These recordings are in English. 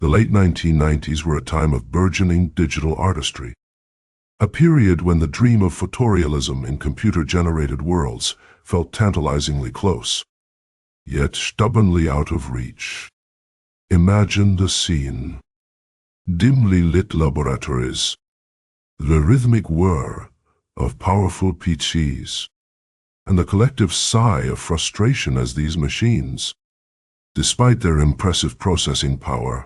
The late 1990s were a time of burgeoning digital artistry, a period when the dream of photorealism in computer-generated worlds felt tantalizingly close, yet stubbornly out of reach. Imagine the scene. Dimly lit laboratories, the rhythmic whir of powerful PCs, and the collective sigh of frustration as these machines, despite their impressive processing power,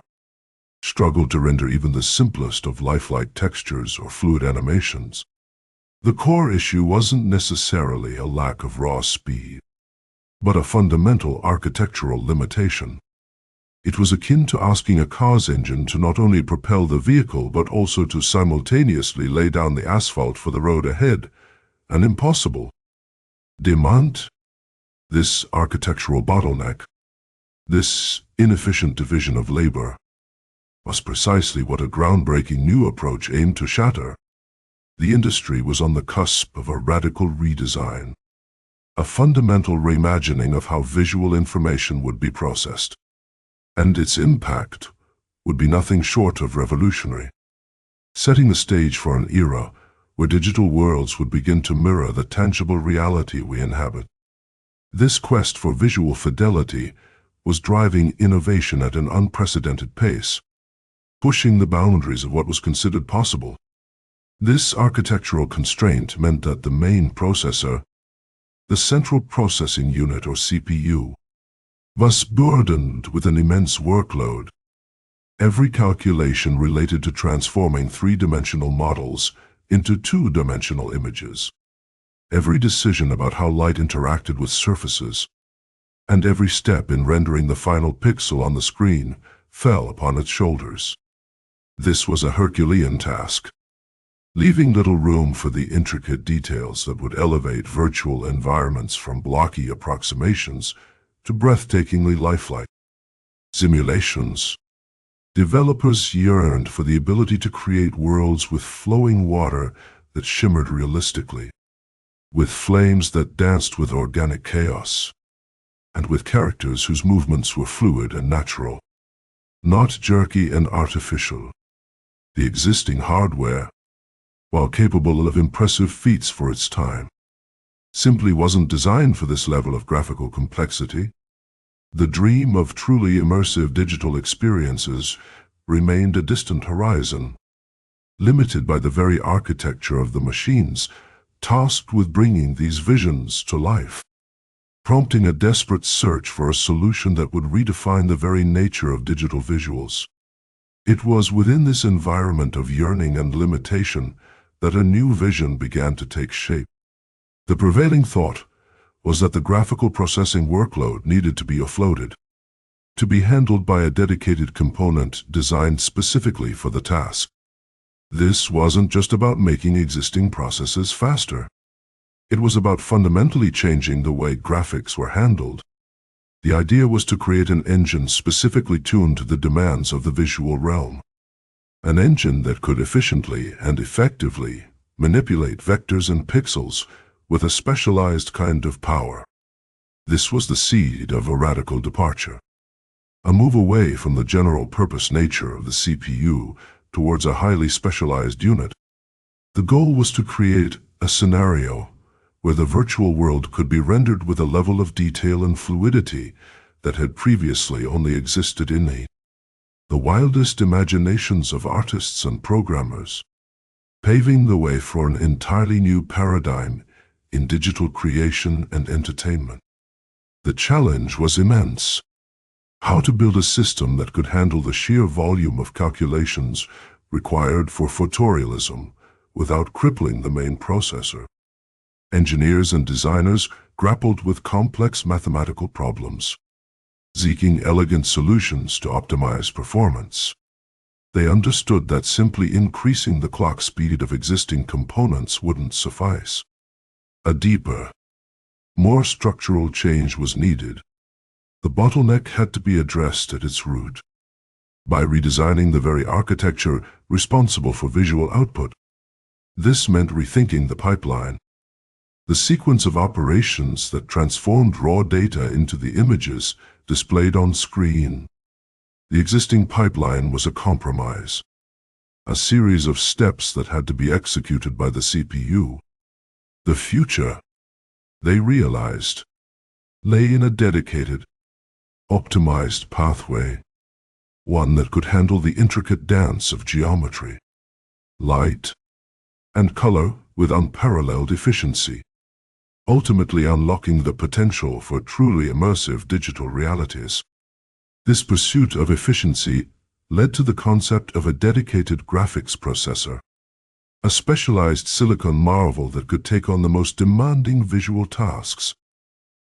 struggled to render even the simplest of lifelike textures or fluid animations. The core issue wasn't necessarily a lack of raw speed, but a fundamental architectural limitation. It was akin to asking a car's engine to not only propel the vehicle but also to simultaneously lay down the asphalt for the road ahead, an impossible demand. This architectural bottleneck, this inefficient division of labor, was precisely what a groundbreaking new approach aimed to shatter. The industry was on the cusp of a radical redesign, a fundamental reimagining of how visual information would be processed. And its impact would be nothing short of revolutionary, setting the stage for an era where digital worlds would begin to mirror the tangible reality we inhabit. This quest for visual fidelity was driving innovation at an unprecedented pace, pushing the boundaries of what was considered possible. This architectural constraint meant that the main processor, the central processing unit or CPU, was burdened with an immense workload. Every calculation related to transforming three-dimensional models into two-dimensional images, every decision about how light interacted with surfaces, and every step in rendering the final pixel on the screen fell upon its shoulders. This was a Herculean task, leaving little room for the intricate details that would elevate virtual environments from blocky approximations to breathtakingly lifelike simulations. Developers yearned for the ability to create worlds with flowing water that shimmered realistically, with flames that danced with organic chaos, and with characters whose movements were fluid and natural, not jerky and artificial. The existing hardware, while capable of impressive feats for its time, simply wasn't designed for this level of graphical complexity. The dream of truly immersive digital experiences remained a distant horizon, limited by the very architecture of the machines tasked with bringing these visions to life, prompting a desperate search for a solution that would redefine the very nature of digital visuals. It was within this environment of yearning and limitation that a new vision began to take shape. The prevailing thought was that the graphical processing workload needed to be offloaded, to be handled by a dedicated component designed specifically for the task. This wasn't just about making existing processes faster. It was about fundamentally changing the way graphics were handled. The idea was to create an engine specifically tuned to the demands of the visual realm. An engine that could efficiently and effectively manipulate vectors and pixels with a specialized kind of power. This was the seed of a radical departure, a move away from the general-purpose nature of the CPU towards a highly specialized unit. The goal was to create a scenario where the virtual world could be rendered with a level of detail and fluidity that had previously only existed in the wildest imaginations of artists and programmers, paving the way for an entirely new paradigm in digital creation and entertainment. The challenge was immense. How to build a system that could handle the sheer volume of calculations required for photorealism without crippling the main processor. Engineers and designers grappled with complex mathematical problems, seeking elegant solutions to optimize performance. They understood that simply increasing the clock speed of existing components wouldn't suffice. A deeper, more structural change was needed. The bottleneck had to be addressed at its root, by redesigning the very architecture responsible for visual output. This meant rethinking the pipeline, the sequence of operations that transformed raw data into the images displayed on screen. The existing pipeline was a compromise, a series of steps that had to be executed by the CPU. The future, they realized, lay in a dedicated, optimized pathway, one that could handle the intricate dance of geometry, light, and color with unparalleled efficiency, ultimately unlocking the potential for truly immersive digital realities. This pursuit of efficiency led to the concept of a dedicated graphics processor, a specialized silicon marvel that could take on the most demanding visual tasks.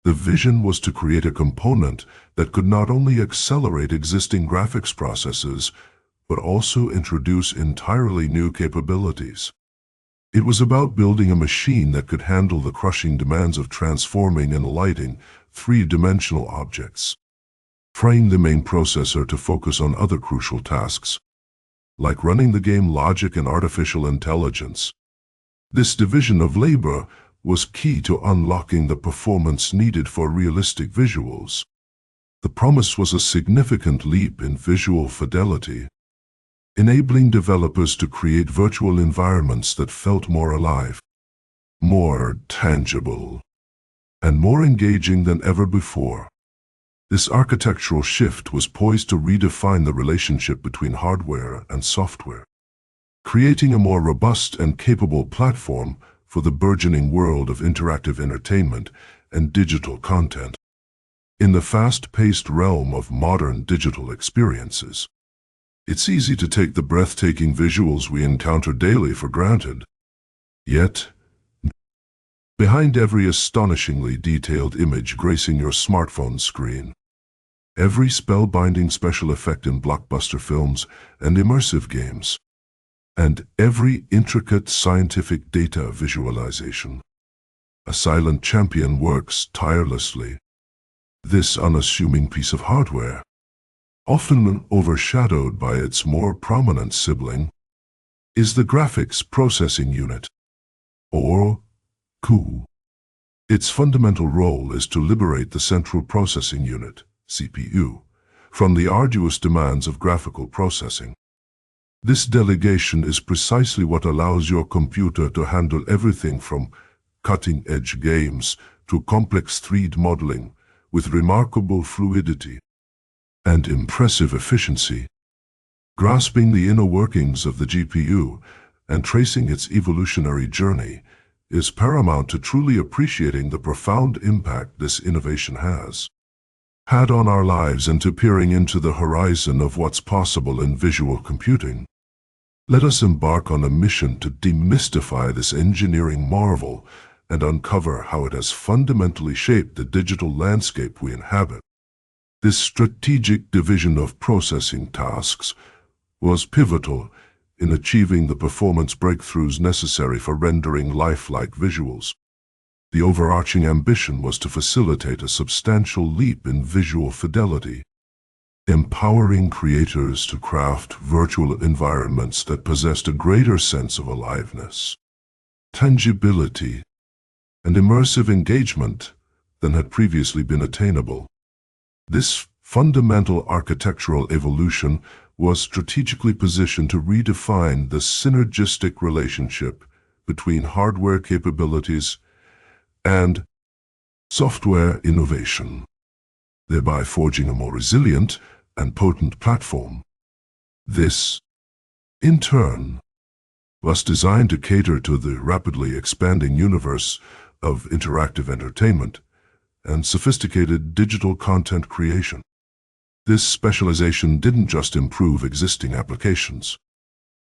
The vision was to create a component that could not only accelerate existing graphics processes, but also introduce entirely new capabilities. It was about building a machine that could handle the crushing demands of transforming and lighting three-dimensional objects, freeing the main processor to focus on other crucial tasks, like running the game logic and artificial intelligence. This division of labor was key to unlocking the performance needed for realistic visuals. The promise was a significant leap in visual fidelity, enabling developers to create virtual environments that felt more alive, more tangible, and more engaging than ever before. This architectural shift was poised to redefine the relationship between hardware and software, creating a more robust and capable platform for the burgeoning world of interactive entertainment and digital content. In the fast-paced realm of modern digital experiences, it's easy to take the breathtaking visuals we encounter daily for granted. Yet, behind every astonishingly detailed image gracing your smartphone screen, every spellbinding special effect in blockbuster films and immersive games, and every intricate scientific data visualization, a silent champion works tirelessly. This unassuming piece of hardware, often overshadowed by its more prominent sibling, is the Graphics Processing Unit, or CPU. Its fundamental role is to liberate the Central Processing Unit, CPU, from the arduous demands of graphical processing. This delegation is precisely what allows your computer to handle everything from cutting-edge games to complex 3D modeling with remarkable fluidity and impressive efficiency. Grasping the inner workings of the GPU and tracing its evolutionary journey is paramount to truly appreciating the profound impact this innovation has had on our lives and to peering into the horizon of what's possible in visual computing. Let us embark on a mission to demystify this engineering marvel and uncover how it has fundamentally shaped the digital landscape we inhabit. This strategic division of processing tasks was pivotal in achieving the performance breakthroughs necessary for rendering lifelike visuals. The overarching ambition was to facilitate a substantial leap in visual fidelity, empowering creators to craft virtual environments that possessed a greater sense of aliveness, tangibility, and immersive engagement than had previously been attainable. This fundamental architectural evolution was strategically positioned to redefine the synergistic relationship between hardware capabilities and software innovation, thereby forging a more resilient and potent platform. This, in turn, was designed to cater to the rapidly expanding universe of interactive entertainment and sophisticated digital content creation. This specialization didn't just improve existing applications.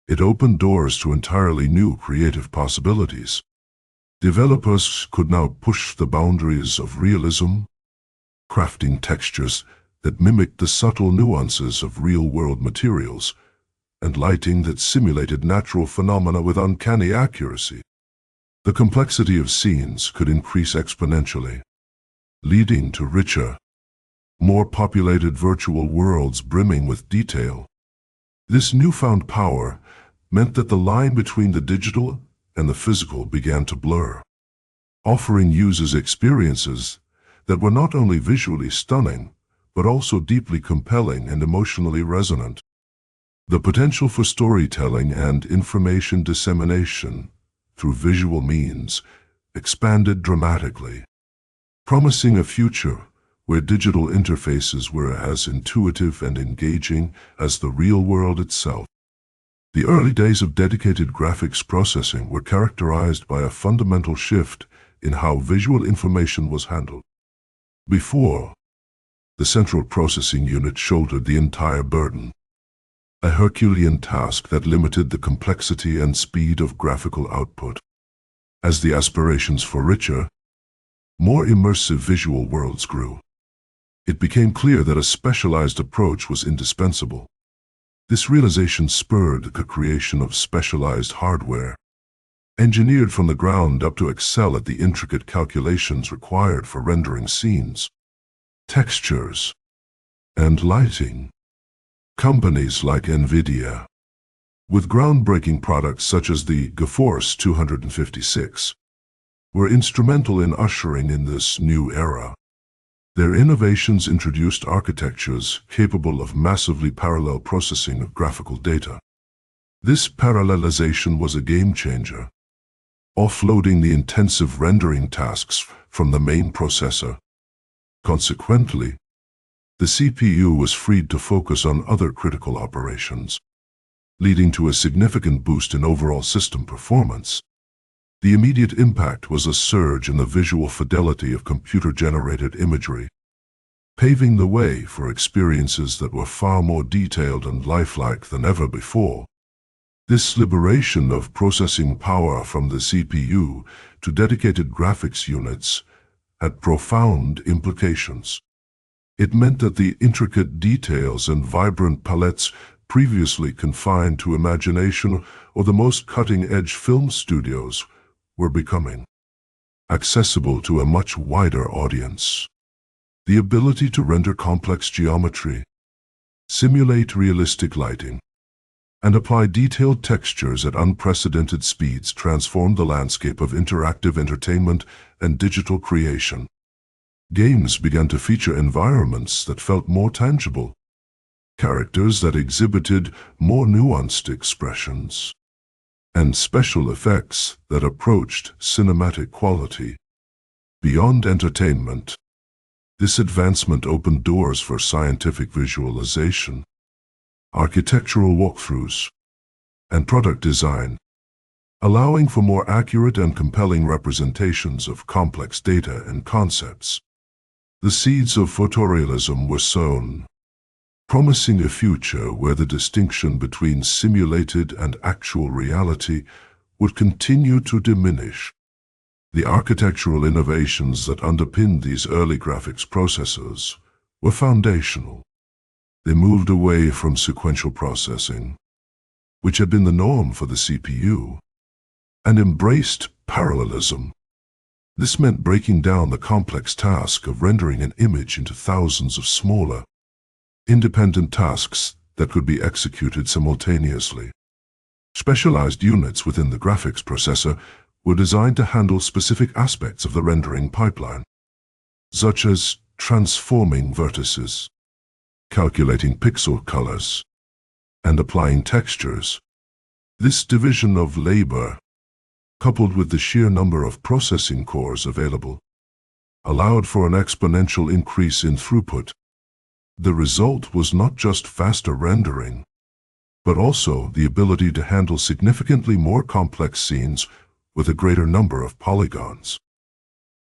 It opened doors to entirely new creative possibilities. Developers could now push the boundaries of realism, crafting textures that mimicked the subtle nuances of real-world materials, and lighting that simulated natural phenomena with uncanny accuracy. The complexity of scenes could increase exponentially, leading to richer, more populated virtual worlds brimming with detail. This newfound power meant that the line between the digital and the physical began to blur, offering users experiences that were not only visually stunning, but also deeply compelling and emotionally resonant. The potential for storytelling and information dissemination through visual means expanded dramatically, promising a future where digital interfaces were as intuitive and engaging as the real world itself. The early days of dedicated graphics processing were characterized by a fundamental shift in how visual information was handled. Before, the central processing unit shouldered the entire burden, a Herculean task that limited the complexity and speed of graphical output. As the aspirations for richer, more immersive visual worlds grew, it became clear that a specialized approach was indispensable. This realization spurred the creation of specialized hardware, engineered from the ground up to excel at the intricate calculations required for rendering scenes, textures, and lighting. Companies like NVIDIA, with groundbreaking products such as the GeForce 256, were instrumental in ushering in this new era. Their innovations introduced architectures capable of massively parallel processing of graphical data. This parallelization was a game-changer, offloading the intensive rendering tasks from the main processor. Consequently, the CPU was freed to focus on other critical operations, leading to a significant boost in overall system performance. The immediate impact was a surge in the visual fidelity of computer-generated imagery, paving the way for experiences that were far more detailed and lifelike than ever before. This liberation of processing power from the CPU to dedicated graphics units had profound implications. It meant that the intricate details and vibrant palettes previously confined to imagination or the most cutting-edge film studios were becoming accessible to a much wider audience. The ability to render complex geometry, simulate realistic lighting, and apply detailed textures at unprecedented speeds transformed the landscape of interactive entertainment and digital creation. Games began to feature environments that felt more tangible, characters that exhibited more nuanced expressions, and special effects that approached cinematic quality. Beyond entertainment, this advancement opened doors for scientific visualization, architectural walkthroughs, and product design, allowing for more accurate and compelling representations of complex data and concepts. The seeds of photorealism were sown, promising a future where the distinction between simulated and actual reality would continue to diminish. The architectural innovations that underpinned these early graphics processors were foundational. They moved away from sequential processing, which had been the norm for the CPU, and embraced parallelism. This meant breaking down the complex task of rendering an image into thousands of smaller, independent tasks that could be executed simultaneously. Specialized units within the graphics processor were designed to handle specific aspects of the rendering pipeline, such as transforming vertices, calculating pixel colors, and applying textures. This division of labor, coupled with the sheer number of processing cores available, allowed for an exponential increase in throughput. The result was not just faster rendering, but also the ability to handle significantly more complex scenes with a greater number of polygons,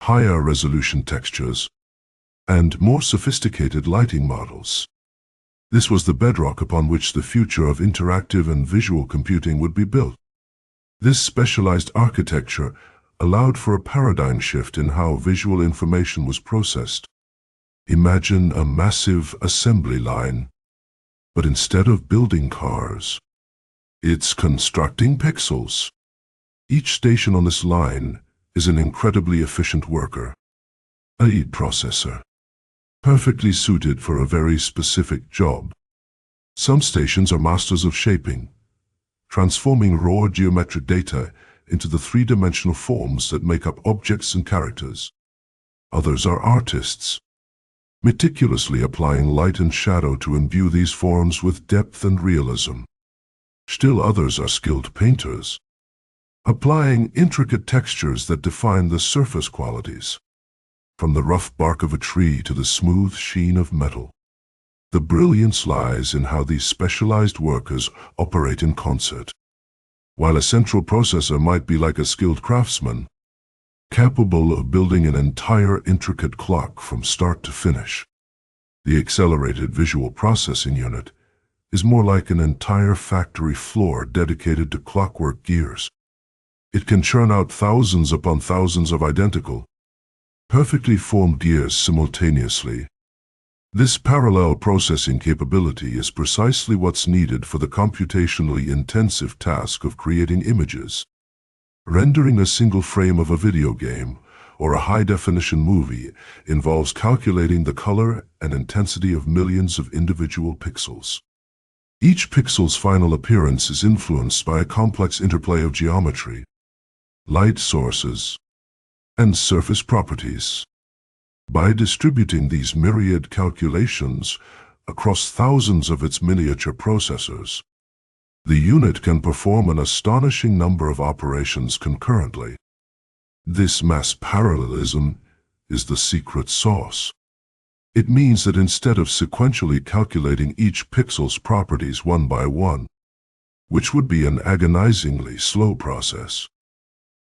higher resolution textures, and more sophisticated lighting models. This was the bedrock upon which the future of interactive and visual computing would be built. This specialized architecture allowed for a paradigm shift in how visual information was processed. Imagine a massive assembly line, but instead of building cars, it's constructing pixels. Each station on this line is an incredibly efficient worker, a processor, perfectly suited for a very specific job. Some stations are masters of shaping, transforming raw geometric data into the three-dimensional forms that make up objects and characters. Others are artists, meticulously applying light and shadow to imbue these forms with depth and realism. Still others are skilled painters, applying intricate textures that define the surface qualities, from the rough bark of a tree to the smooth sheen of metal. The brilliance lies in how these specialized workers operate in concert. While a central processor might be like a skilled craftsman, capable of building an entire intricate clock from start to finish, the accelerated visual processing unit is more like an entire factory floor dedicated to clockwork gears. It can churn out thousands upon thousands of identical, perfectly formed gears simultaneously. This parallel processing capability is precisely what's needed for the computationally intensive task of creating images. Rendering a single frame of a video game or a high-definition movie involves calculating the color and intensity of millions of individual pixels. Each pixel's final appearance is influenced by a complex interplay of geometry, light sources, and surface properties. By distributing these myriad calculations across thousands of its miniature processors, the unit can perform an astonishing number of operations concurrently. This mass parallelism is the secret sauce. It means that instead of sequentially calculating each pixel's properties one by one, which would be an agonizingly slow process,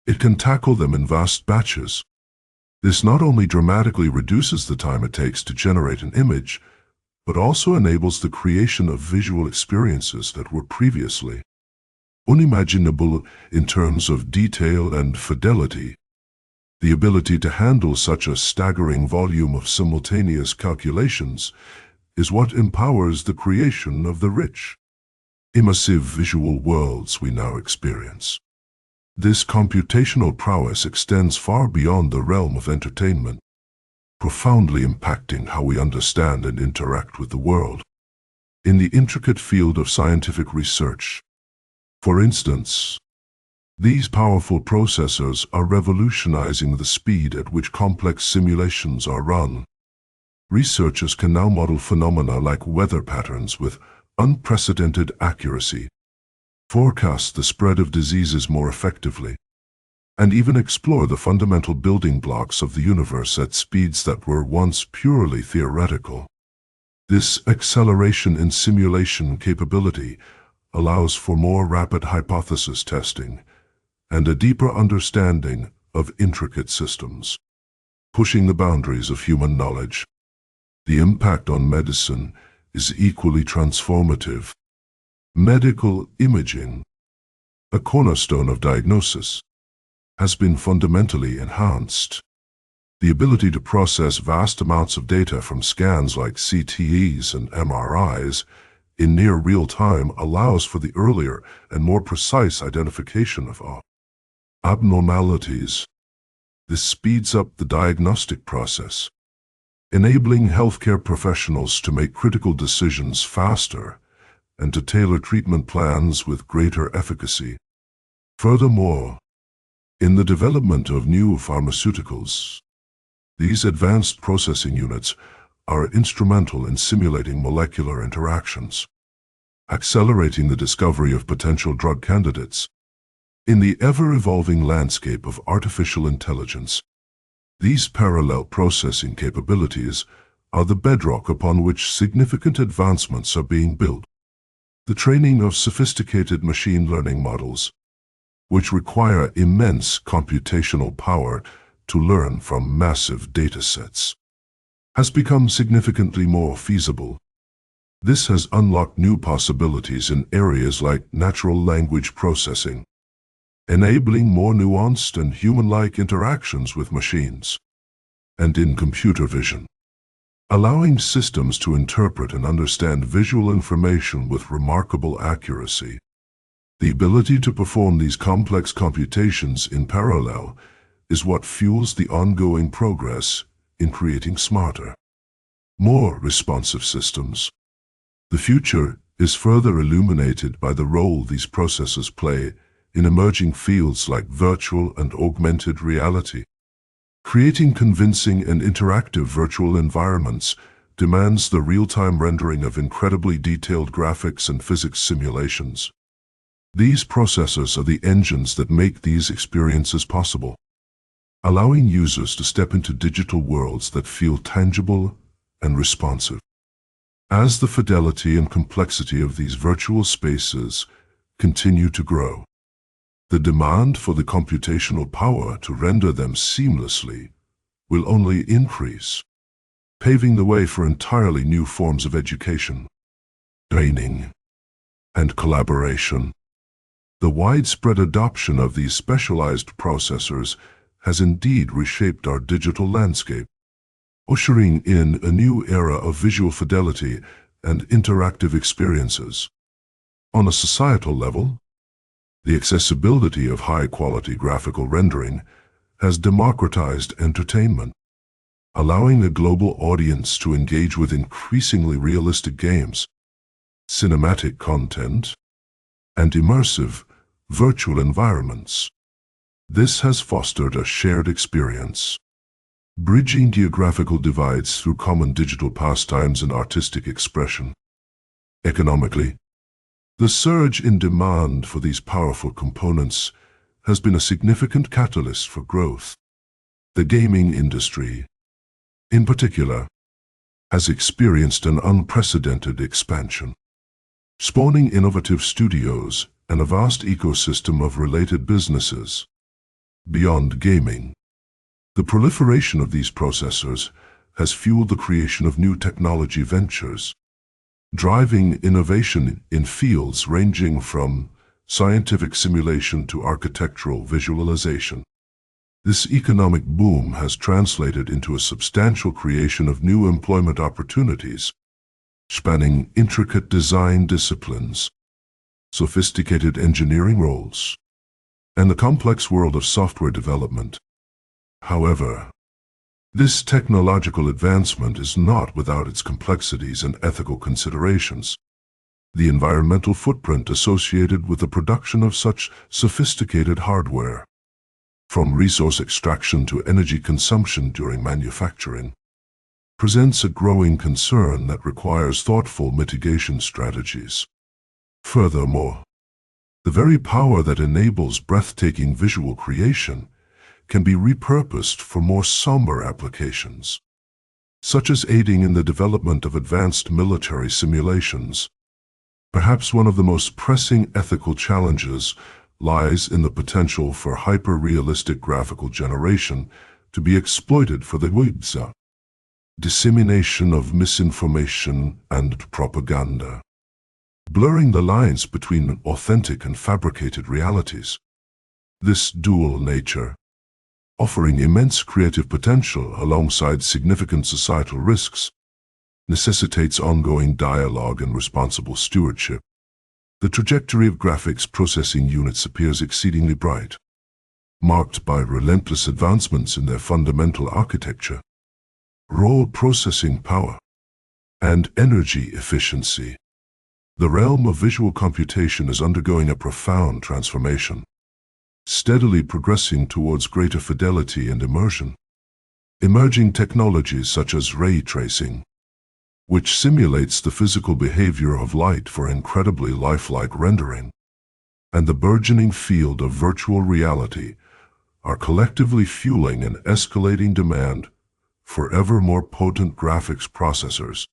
it can tackle them in vast batches. This not only dramatically reduces the time it takes to generate an image, but also enables the creation of visual experiences that were previously unimaginable in terms of detail and fidelity. The ability to handle such a staggering volume of simultaneous calculations is what empowers the creation of the rich, immersive visual worlds we now experience. This computational prowess extends far beyond the realm of entertainment, profoundly impacting how we understand and interact with the world. In the intricate field of scientific research, for instance, these powerful processors are revolutionizing the speed at which complex simulations are run. Researchers can now model phenomena like weather patterns with unprecedented accuracy, forecast the spread of diseases more effectively, and even explore the fundamental building blocks of the universe at speeds that were once purely theoretical. This acceleration in simulation capability allows for more rapid hypothesis testing and a deeper understanding of intricate systems, pushing the boundaries of human knowledge. The impact on medicine is equally transformative. Medical imaging, a cornerstone of diagnosis, has been fundamentally enhanced. The ability to process vast amounts of data from scans like CTEs and MRIs in near real time allows for the earlier and more precise identification of abnormalities. This speeds up the diagnostic process, enabling healthcare professionals to make critical decisions faster and to tailor treatment plans with greater efficacy. Furthermore, in the development of new pharmaceuticals, these advanced processing units are instrumental in simulating molecular interactions, accelerating the discovery of potential drug candidates. In the ever-evolving landscape of artificial intelligence, these parallel processing capabilities are the bedrock upon which significant advancements are being built. The training of sophisticated machine learning models, which require immense computational power to learn from massive datasets, has become significantly more feasible. This has unlocked new possibilities in areas like natural language processing, enabling more nuanced and human-like interactions with machines, and in computer vision, allowing systems to interpret and understand visual information with remarkable accuracy. The ability to perform these complex computations in parallel is what fuels the ongoing progress in creating smarter, more responsive systems. The future is further illuminated by the role these processors play in emerging fields like virtual and augmented reality. Creating convincing and interactive virtual environments demands the real-time rendering of incredibly detailed graphics and physics simulations. These processors are the engines that make these experiences possible, allowing users to step into digital worlds that feel tangible and responsive. As the fidelity and complexity of these virtual spaces continue to grow, the demand for the computational power to render them seamlessly will only increase, paving the way for entirely new forms of education, training, and collaboration. The widespread adoption of these specialized processors has indeed reshaped our digital landscape, ushering in a new era of visual fidelity and interactive experiences. On a societal level, the accessibility of high-quality graphical rendering has democratized entertainment, allowing a global audience to engage with increasingly realistic games, cinematic content, and immersive virtual environments. This has fostered a shared experience, bridging geographical divides through common digital pastimes and artistic expression. Economically, the surge in demand for these powerful components has been a significant catalyst for growth. The gaming industry, in particular, has experienced an unprecedented expansion, spawning innovative studios and a vast ecosystem of related businesses. Beyond gaming, the proliferation of these processors has fueled the creation of new technology ventures, driving innovation in fields ranging from scientific simulation to architectural visualization. This economic boom has translated into a substantial creation of new employment opportunities, spanning intricate design disciplines, sophisticated engineering roles, and the complex world of software development. However, this technological advancement is not without its complexities and ethical considerations. The environmental footprint associated with the production of such sophisticated hardware, from resource extraction to energy consumption during manufacturing, presents a growing concern that requires thoughtful mitigation strategies. Furthermore, the very power that enables breathtaking visual creation can be repurposed for more somber applications, such as aiding in the development of advanced military simulations. Perhaps one of the most pressing ethical challenges lies in the potential for hyper-realistic graphical generation to be exploited for the dissemination of misinformation and propaganda, blurring the lines between authentic and fabricated realities. This dual nature, offering immense creative potential alongside significant societal risks, necessitates ongoing dialogue and responsible stewardship. The trajectory of graphics processing units appears exceedingly bright, marked by relentless advancements in their fundamental architecture, raw processing power, and energy efficiency. The realm of visual computation is undergoing a profound transformation, steadily progressing towards greater fidelity and immersion. Emerging technologies such as ray tracing, which simulates the physical behavior of light for incredibly lifelike rendering, and the burgeoning field of virtual reality are collectively fueling an escalating demand for ever more potent graphics processors.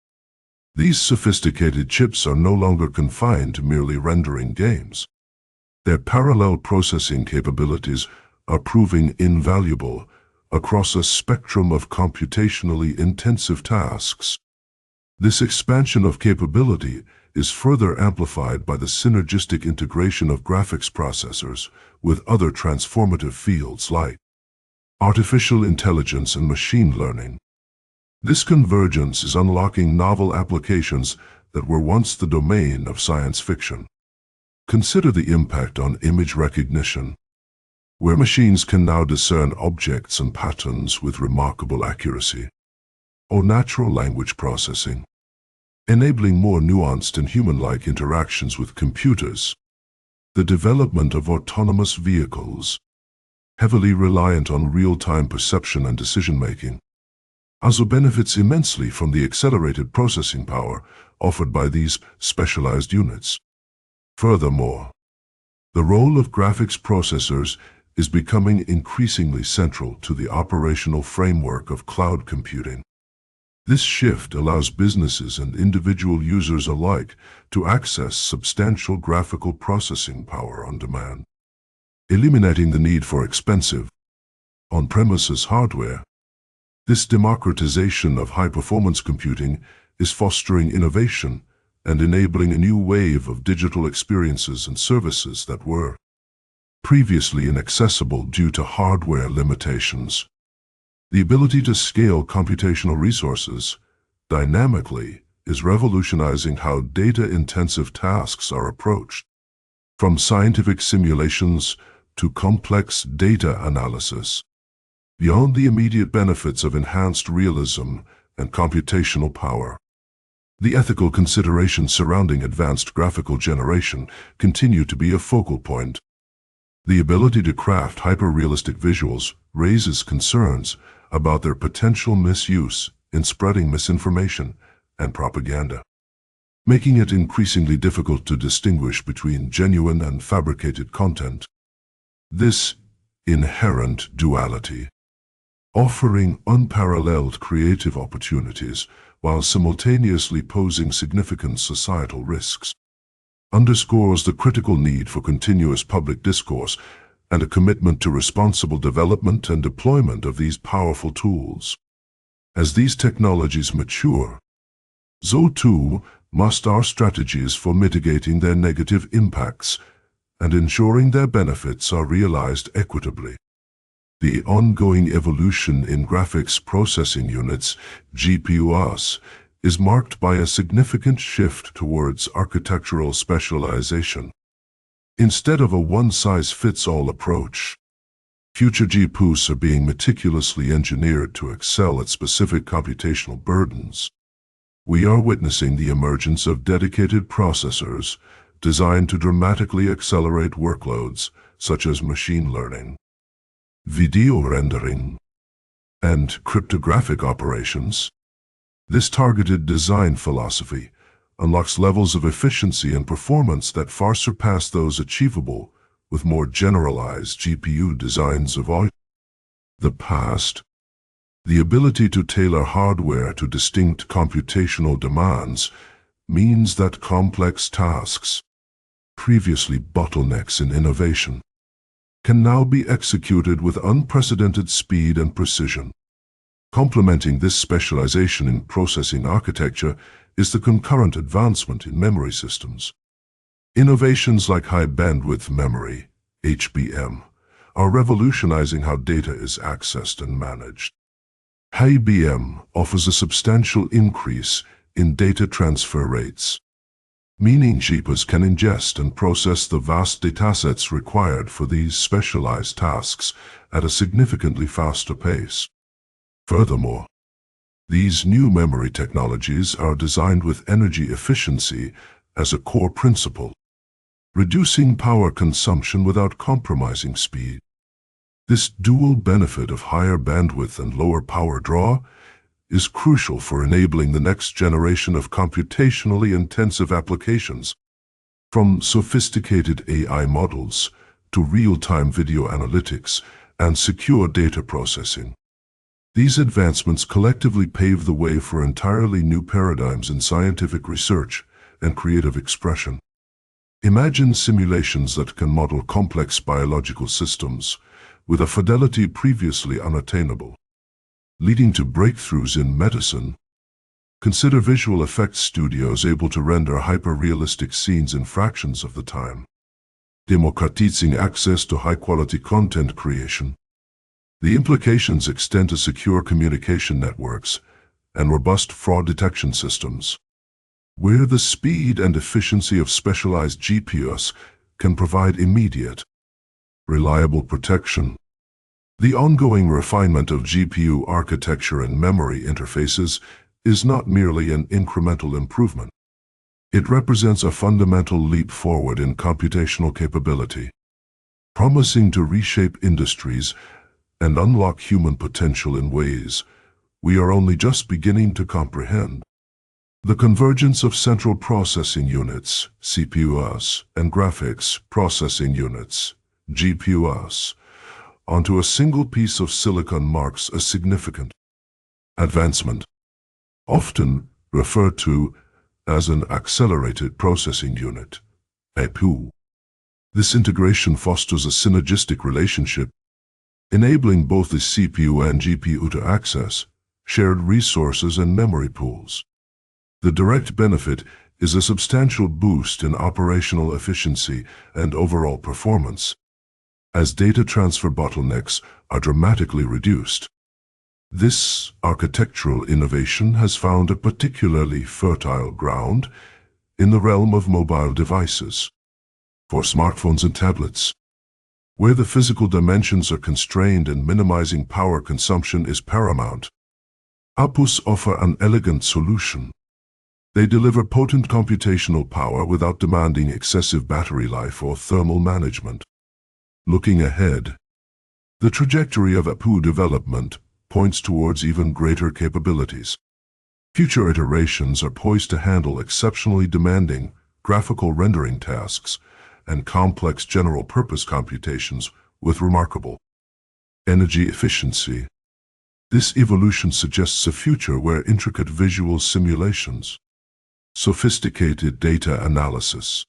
These sophisticated chips are no longer confined to merely rendering games. Their parallel processing capabilities are proving invaluable across a spectrum of computationally intensive tasks. This expansion of capability is further amplified by the synergistic integration of graphics processors with other transformative fields like artificial intelligence and machine learning. This convergence is unlocking novel applications that were once the domain of science fiction. Consider the impact on image recognition, where machines can now discern objects and patterns with remarkable accuracy, or natural language processing, enabling more nuanced and human-like interactions with computers. The development of autonomous vehicles, heavily reliant on real-time perception and decision-making, also benefits immensely from the accelerated processing power offered by these specialized units. Furthermore, the role of graphics processors is becoming increasingly central to the operational framework of cloud computing. This shift allows businesses and individual users alike to access substantial graphical processing power on demand, eliminating the need for expensive, on-premises hardware. This democratization of high-performance computing is fostering innovation and enabling a new wave of digital experiences and services that were previously inaccessible due to hardware limitations. The ability to scale computational resources dynamically is revolutionizing how data-intensive tasks are approached, from scientific simulations to complex data analysis. Beyond the immediate benefits of enhanced realism and computational power, the ethical considerations surrounding advanced graphical generation continue to be a focal point. The ability to craft hyper-realistic visuals raises concerns about their potential misuse in spreading misinformation and propaganda, making it increasingly difficult to distinguish between genuine and fabricated content. This inherent duality, offering unparalleled creative opportunities while simultaneously posing significant societal risks, underscores the critical need for continuous public discourse and a commitment to responsible development and deployment of these powerful tools. As these technologies mature, so too must our strategies for mitigating their negative impacts and ensuring their benefits are realized equitably. The ongoing evolution in graphics processing units, GPUs, is marked by a significant shift towards architectural specialization. Instead of a one-size-fits-all approach, future GPUs are being meticulously engineered to excel at specific computational burdens. We are witnessing the emergence of dedicated processors designed to dramatically accelerate workloads such as machine learning, video rendering, and cryptographic operations. This targeted design philosophy unlocks levels of efficiency and performance that far surpass those achievable with more generalized GPU designs of the past. The ability to tailor hardware to distinct computational demands means that complex tasks, previously bottlenecks in innovation, can now be executed with unprecedented speed and precision. Complementing this specialization in processing architecture is the concurrent advancement in memory systems. Innovations like high-bandwidth memory, HBM, are revolutionizing how data is accessed and managed. HBM offers a substantial increase in data transfer rates, meaning GPUs can ingest and process the vast datasets required for these specialized tasks at a significantly faster pace. Furthermore, these new memory technologies are designed with energy efficiency as a core principle, reducing power consumption without compromising speed. This dual benefit of higher bandwidth and lower power draw is crucial for enabling the next generation of computationally intensive applications, from sophisticated AI models to real-time video analytics and secure data processing. These advancements collectively pave the way for entirely new paradigms in scientific research and creative expression. Imagine simulations that can model complex biological systems with a fidelity previously unattainable, leading to breakthroughs in medicine. Consider visual effects studios able to render hyper-realistic scenes in fractions of the time, democratizing access to high-quality content creation. The implications extend to secure communication networks and robust fraud detection systems, where the speed and efficiency of specialized GPUs can provide immediate, reliable protection. The ongoing refinement of GPU architecture and memory interfaces is not merely an incremental improvement. It represents a fundamental leap forward in computational capability, promising to reshape industries and unlock human potential in ways we are only just beginning to comprehend. The convergence of central processing units, CPUs, and graphics processing units, GPUs, onto a single piece of silicon marks a significant advancement, often referred to as an accelerated processing unit, APU. This integration fosters a synergistic relationship, enabling both the CPU and GPU to access shared resources and memory pools. The direct benefit is a substantial boost in operational efficiency and overall performance, as data transfer bottlenecks are dramatically reduced. This architectural innovation has found a particularly fertile ground in the realm of mobile devices, for smartphones and tablets, where the physical dimensions are constrained and minimizing power consumption is paramount. APUs offer an elegant solution. They deliver potent computational power without demanding excessive battery life or thermal management. Looking ahead, the trajectory of APU development points towards even greater capabilities. Future iterations are poised to handle exceptionally demanding graphical rendering tasks and complex general-purpose computations with remarkable energy efficiency. This evolution suggests a future where intricate visual simulations, sophisticated data analysis,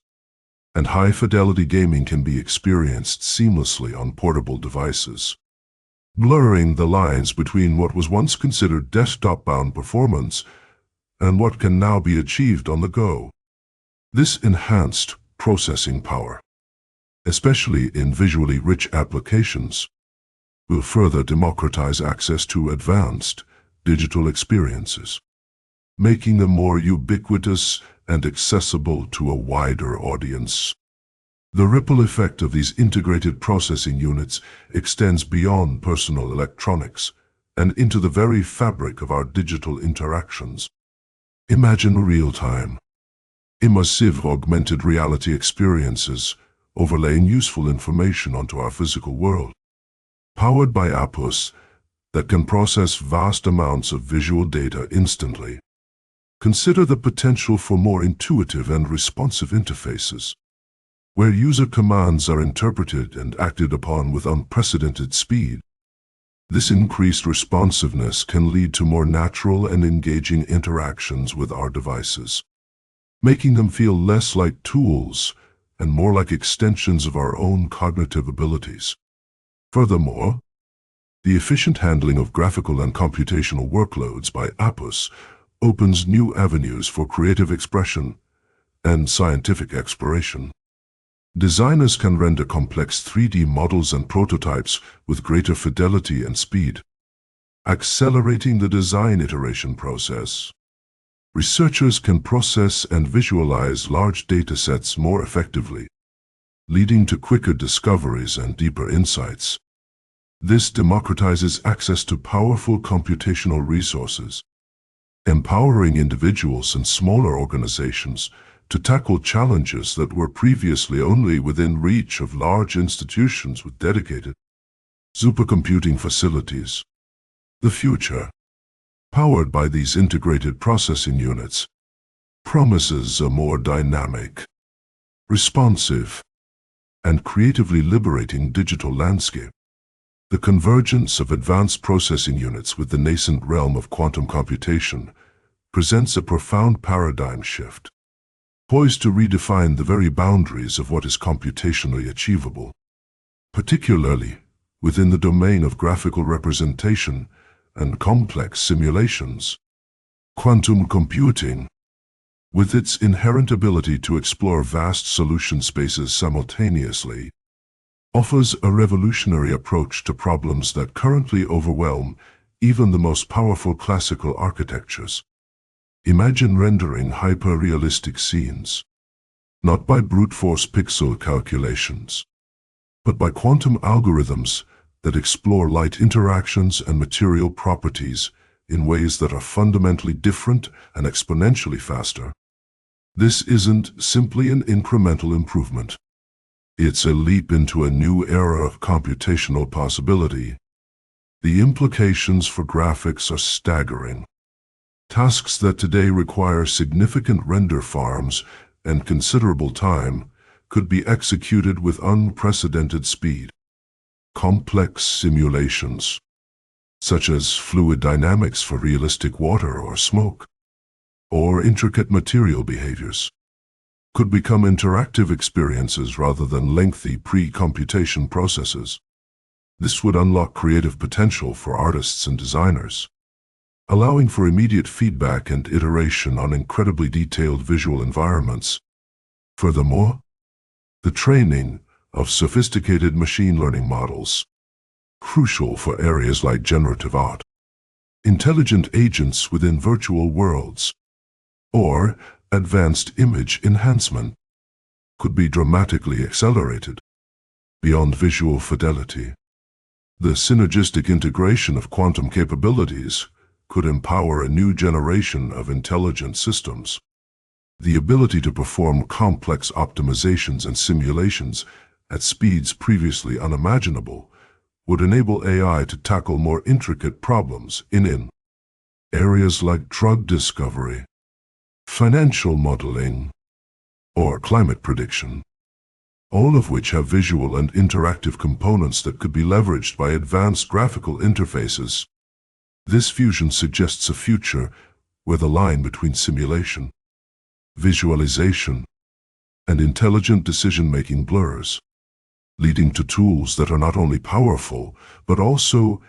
and high-fidelity gaming can be experienced seamlessly on portable devices, blurring the lines between what was once considered desktop-bound performance and what can now be achieved on the go. This enhanced processing power, especially in visually rich applications, will further democratize access to advanced digital experiences, making them more ubiquitous and accessible to a wider audience. The ripple effect of these integrated processing units extends beyond personal electronics and into the very fabric of our digital interactions. Imagine real-time, immersive augmented reality experiences overlaying useful information onto our physical world, powered by APUs that can process vast amounts of visual data instantly. Consider the potential for more intuitive and responsive interfaces, where user commands are interpreted and acted upon with unprecedented speed. This increased responsiveness can lead to more natural and engaging interactions with our devices, making them feel less like tools and more like extensions of our own cognitive abilities. Furthermore, the efficient handling of graphical and computational workloads by APUs opens new avenues for creative expression and scientific exploration. Designers can render complex 3D models and prototypes with greater fidelity and speed, accelerating the design iteration process. Researchers can process and visualize large datasets more effectively, leading to quicker discoveries and deeper insights. This democratizes access to powerful computational resources, empowering individuals and smaller organizations to tackle challenges that were previously only within reach of large institutions with dedicated supercomputing facilities. The future, powered by these integrated processing units, promises a more dynamic, responsive, and creatively liberating digital landscape. The convergence of advanced processing units with the nascent realm of quantum computation presents a profound paradigm shift, poised to redefine the very boundaries of what is computationally achievable, particularly within the domain of graphical representation and complex simulations. Quantum computing, with its inherent ability to explore vast solution spaces simultaneously, offers a revolutionary approach to problems that currently overwhelm even the most powerful classical architectures. Imagine rendering hyper-realistic scenes, not by brute force pixel calculations, but by quantum algorithms that explore light interactions and material properties in ways that are fundamentally different and exponentially faster. This isn't simply an incremental improvement. It's a leap into a new era of computational possibility. The implications for graphics are staggering. Tasks that today require significant render farms and considerable time could be executed with unprecedented speed. Complex simulations, such as fluid dynamics for realistic water or smoke, or intricate material behaviors, could become interactive experiences rather than lengthy pre-computation processes. This would unlock creative potential for artists and designers, allowing for immediate feedback and iteration on incredibly detailed visual environments. Furthermore, the training of sophisticated machine learning models, crucial for areas like generative art, intelligent agents within virtual worlds, or advanced image enhancement, could be dramatically accelerated. Beyond visual fidelity, the synergistic integration of quantum capabilities could empower a new generation of intelligent systems. The ability to perform complex optimizations and simulations at speeds previously unimaginable would enable AI to tackle more intricate problems in areas like drug discovery, financial modeling, or climate prediction, all of which have visual and interactive components that could be leveraged by advanced graphical interfaces. This fusion suggests a future where the line between simulation, visualization, and intelligent decision-making blurs, leading to tools that are not only powerful, but also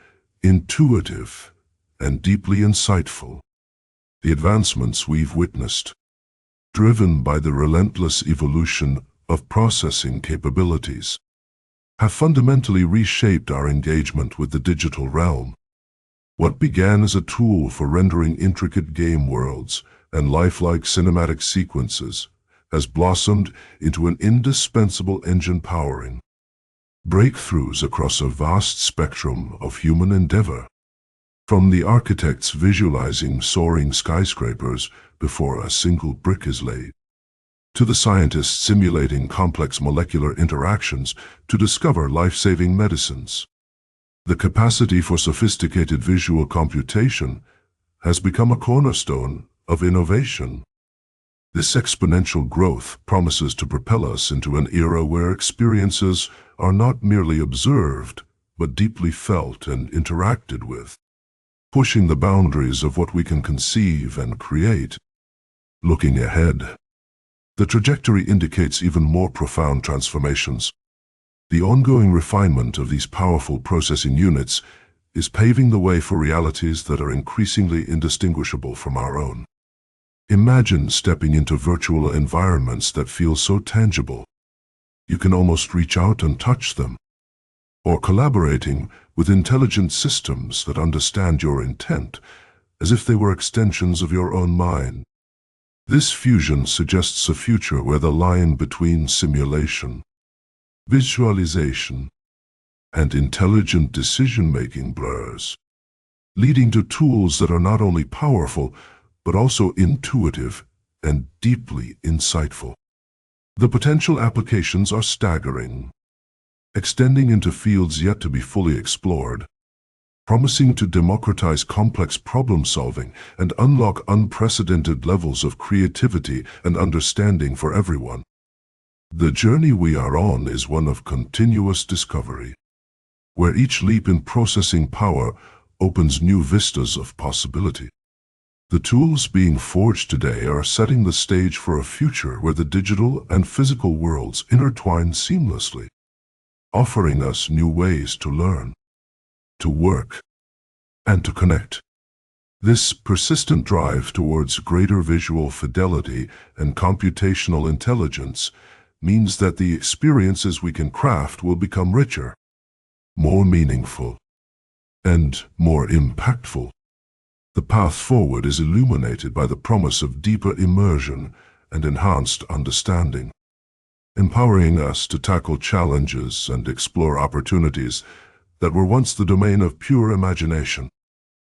intuitive and deeply insightful. The advancements we've witnessed, driven by the relentless evolution of processing capabilities, have fundamentally reshaped our engagement with the digital realm. What began as a tool for rendering intricate game worlds and lifelike cinematic sequences has blossomed into an indispensable engine powering breakthroughs across a vast spectrum of human endeavor. From the architects visualizing soaring skyscrapers before a single brick is laid, to the scientists simulating complex molecular interactions to discover life-saving medicines, the capacity for sophisticated visual computation has become a cornerstone of innovation. This exponential growth promises to propel us into an era where experiences are not merely observed, but deeply felt and interacted with, pushing the boundaries of what we can conceive and create. Looking ahead, the trajectory indicates even more profound transformations. The ongoing refinement of these powerful processing units is paving the way for realities that are increasingly indistinguishable from our own. Imagine stepping into virtual environments that feel so tangible you can almost reach out and touch them, or collaborating with intelligent systems that understand your intent as if they were extensions of your own mind. This fusion suggests a future where the line between simulation, visualization, and intelligent decision-making blurs, leading to tools that are not only powerful, but also intuitive and deeply insightful. The potential applications are staggering, extending into fields yet to be fully explored, promising to democratize complex problem-solving and unlock unprecedented levels of creativity and understanding for everyone. The journey we are on is one of continuous discovery, where each leap in processing power opens new vistas of possibility. The tools being forged today are setting the stage for a future where the digital and physical worlds intertwine seamlessly, offering us new ways to learn, to work, and to connect. This persistent drive towards greater visual fidelity and computational intelligence means that the experiences we can craft will become richer, more meaningful, and more impactful. The path forward is illuminated by the promise of deeper immersion and enhanced understanding, empowering us to tackle challenges and explore opportunities that were once the domain of pure imagination.